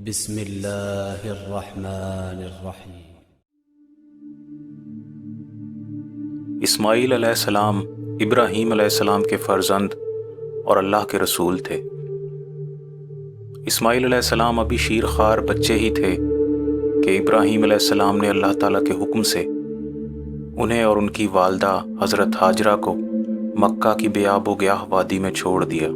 بسم اللہ الرحمن الرحیم۔ اسماعیل علیہ السلام ابراہیم علیہ السلام کے فرزند اور اللہ کے رسول تھے۔ اسماعیل علیہ السلام ابھی شیر خوار بچے ہی تھے کہ ابراہیم علیہ السلام نے اللہ تعالیٰ کے حکم سے انہیں اور ان کی والدہ حضرت ہاجرہ کو مکہ کی بے آب و گیاہ وادی میں چھوڑ دیا۔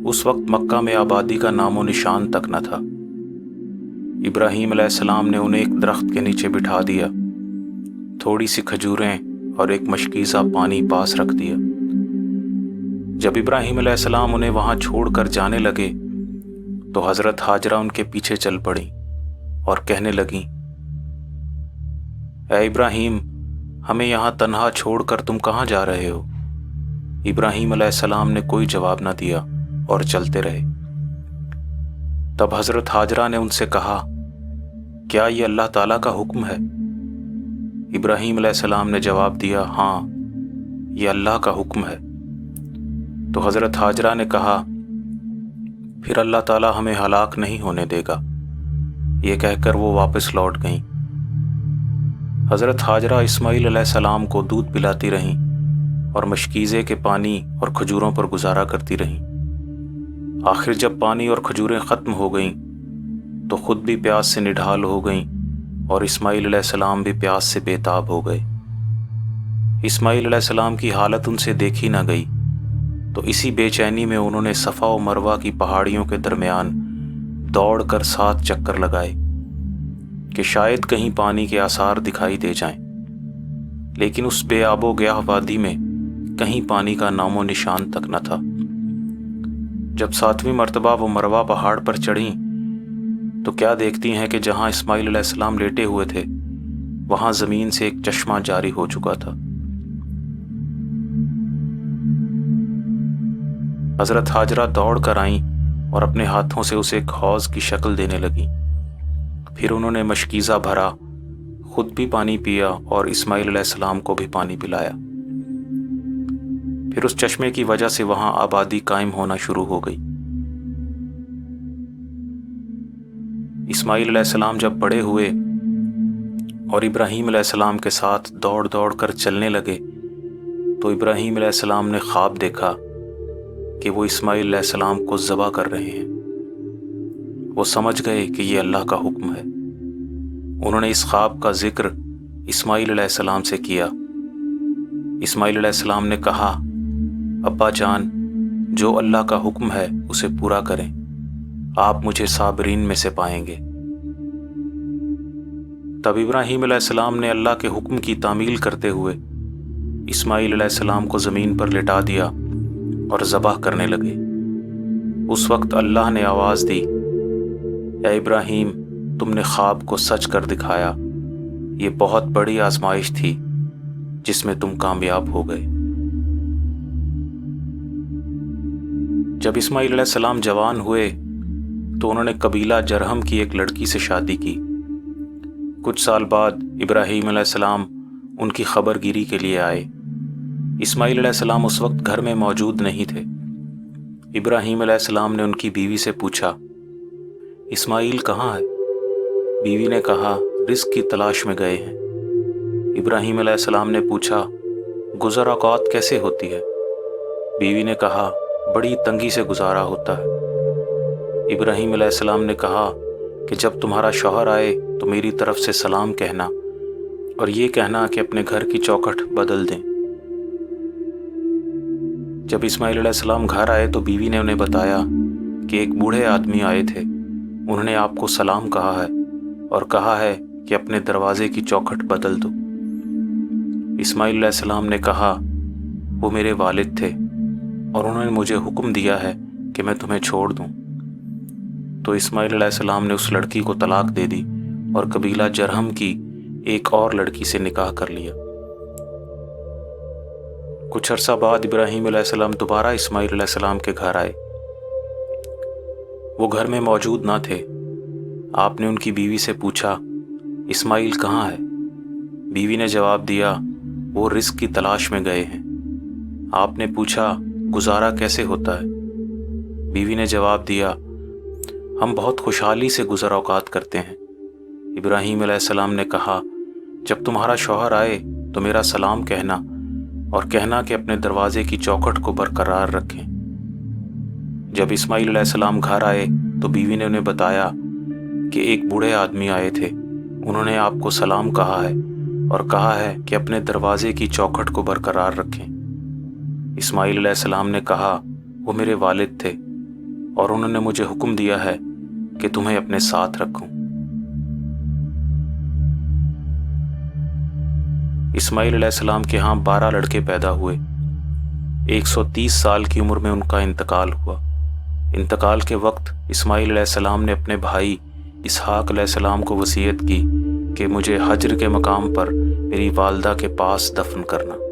اس وقت مکہ میں آبادی کا نام و نشان تک نہ تھا۔ ابراہیم علیہ السلام نے انہیں ایک درخت کے نیچے بٹھا دیا، تھوڑی سی کھجوریں اور ایک مشکیزہ پانی پاس رکھ دیا۔ جب ابراہیم علیہ السلام انہیں وہاں چھوڑ کر جانے لگے تو حضرت ہاجرہ ان کے پیچھے چل پڑیں اور کہنے لگیں، اے ابراہیم، ہمیں یہاں تنہا چھوڑ کر تم کہاں جا رہے ہو؟ ابراہیم علیہ السلام نے کوئی جواب نہ دیا اور چلتے رہے۔ تب حضرت ہاجرہ نے ان سے کہا، کیا یہ اللہ تعالیٰ کا حکم ہے؟ ابراہیم علیہ السلام نے جواب دیا، ہاں، یہ اللہ کا حکم ہے۔ تو حضرت ہاجرہ نے کہا، پھر اللہ تعالیٰ ہمیں ہلاک نہیں ہونے دے گا۔ یہ کہہ کر وہ واپس لوٹ گئیں۔ حضرت ہاجرہ اسماعیل علیہ السلام کو دودھ پلاتی رہیں اور مشکیزے کے پانی اور کھجوروں پر گزارا کرتی رہیں۔ آخر جب پانی اور کھجوریں ختم ہو گئیں تو خود بھی پیاس سے نڈھال ہو گئیں اور اسماعیل علیہ السلام بھی پیاس سے بے تاب ہو گئے۔ اسماعیل علیہ السلام کی حالت ان سے دیکھی نہ گئی تو اسی بے چینی میں انہوں نے صفا و مروہ کی پہاڑیوں کے درمیان دوڑ کر 7 چکر لگائے کہ شاید کہیں پانی کے آثار دکھائی دے جائیں، لیکن اس بے آب و گیاہ وادی میں کہیں پانی کا نام و نشان تک نہ تھا۔ جب 7ویں مرتبہ وہ مروہ پہاڑ پر چڑھیں تو کیا دیکھتی ہیں کہ جہاں اسماعیل علیہ السلام لیٹے ہوئے تھے وہاں زمین سے ایک چشمہ جاری ہو چکا تھا۔ حضرت ہاجرہ دوڑ کر آئیں اور اپنے ہاتھوں سے اسے ایک حوض کی شکل دینے لگیں۔ پھر انہوں نے مشکیزہ بھرا، خود بھی پانی پیا اور اسماعیل علیہ السلام کو بھی پانی پلایا۔ پھر اس چشمے کی وجہ سے وہاں آبادی قائم ہونا شروع ہو گئی۔ اسماعیل علیہ السلام جب بڑے ہوئے اور ابراہیم علیہ السلام کے ساتھ دوڑ دوڑ کر چلنے لگے تو ابراہیم علیہ السلام نے خواب دیکھا کہ وہ اسماعیل علیہ السلام کو ذبح کر رہے ہیں۔ وہ سمجھ گئے کہ یہ اللہ کا حکم ہے۔ انہوں نے اس خواب کا ذکر اسماعیل علیہ السلام سے کیا۔ اسماعیل علیہ السلام نے کہا، ابا جان، جو اللہ کا حکم ہے اسے پورا کریں، آپ مجھے صابرین میں سے پائیں گے۔ تب ابراہیم علیہ السلام نے اللہ کے حکم کی تعمیل کرتے ہوئے اسماعیل علیہ السلام کو زمین پر لٹا دیا اور ذبح کرنے لگے۔ اس وقت اللہ نے آواز دی، اے ابراہیم، تم نے خواب کو سچ کر دکھایا، یہ بہت بڑی آزمائش تھی جس میں تم کامیاب ہو گئے۔ جب اسماعیل علیہ السلام جوان ہوئے تو انہوں نے قبیلہ جرہم کی ایک لڑکی سے شادی کی۔ کچھ سال بعد ابراہیم علیہ السلام ان کی خبر گیری کے لیے آئے۔ اسماعیل علیہ السلام اس وقت گھر میں موجود نہیں تھے۔ ابراہیم علیہ السلام نے ان کی بیوی سے پوچھا، اسماعیل کہاں ہے؟ بیوی نے کہا، رزق کی تلاش میں گئے ہیں۔ ابراہیم علیہ السلام نے پوچھا، گزر اوقات کیسے ہوتی ہے؟ بیوی نے کہا، بڑی تنگی سے گزارا ہوتا ہے۔ ابراہیم علیہ السلام نے کہا کہ جب تمہارا شوہر آئے تو میری طرف سے سلام کہنا اور یہ کہنا کہ اپنے گھر کی چوکھٹ بدل دیں۔ جب اسماعیل علیہ السلام گھر آئے تو بیوی نے انہیں بتایا کہ ایک بوڑھے آدمی آئے تھے، انہوں نے آپ کو سلام کہا ہے اور کہا ہے کہ اپنے دروازے کی چوکھٹ بدل دو۔ اسماعیل علیہ السلام نے کہا، وہ میرے والد تھے اور انہوں نے مجھے حکم دیا ہے کہ میں تمہیں چھوڑ دوں۔ تو اسماعیل علیہ السلام نے اس لڑکی کو طلاق دے دی اور قبیلہ جرہم کی ایک اور لڑکی سے نکاح کر لیا۔ کچھ عرصہ بعد ابراہیم علیہ السلام دوبارہ اسماعیل علیہ السلام کے گھر آئے۔ وہ گھر میں موجود نہ تھے۔ آپ نے ان کی بیوی سے پوچھا، اسماعیل کہاں ہے؟ بیوی نے جواب دیا، وہ رزق کی تلاش میں گئے ہیں۔ آپ نے پوچھا، گزارا کیسے ہوتا ہے؟ بیوی نے جواب دیا، ہم بہت خوشحالی سے گزر اوقات کرتے ہیں۔ ابراہیم علیہ السلام نے کہا، جب تمہارا شوہر آئے تو میرا سلام کہنا اور کہنا کہ اپنے دروازے کی چوکھٹ کو برقرار رکھیں۔ جب اسماعیل علیہ السلام گھر آئے تو بیوی نے انہیں بتایا کہ ایک بوڑھے آدمی آئے تھے، انہوں نے آپ کو سلام کہا ہے اور کہا ہے کہ اپنے دروازے کی چوکھٹ کو برقرار رکھیں۔ اسماعیل علیہ السلام نے کہا، وہ میرے والد تھے اور انہوں نے مجھے حکم دیا ہے کہ تمہیں اپنے ساتھ رکھوں۔ اسماعیل علیہ السلام کے ہاں 12 لڑکے پیدا ہوئے۔ 130 سال کی عمر میں ان کا انتقال ہوا۔ انتقال کے وقت اسماعیل علیہ السلام نے اپنے بھائی اسحاق علیہ السلام کو وصیت کی کہ مجھے حجر کے مقام پر میری والدہ کے پاس دفن کرنا۔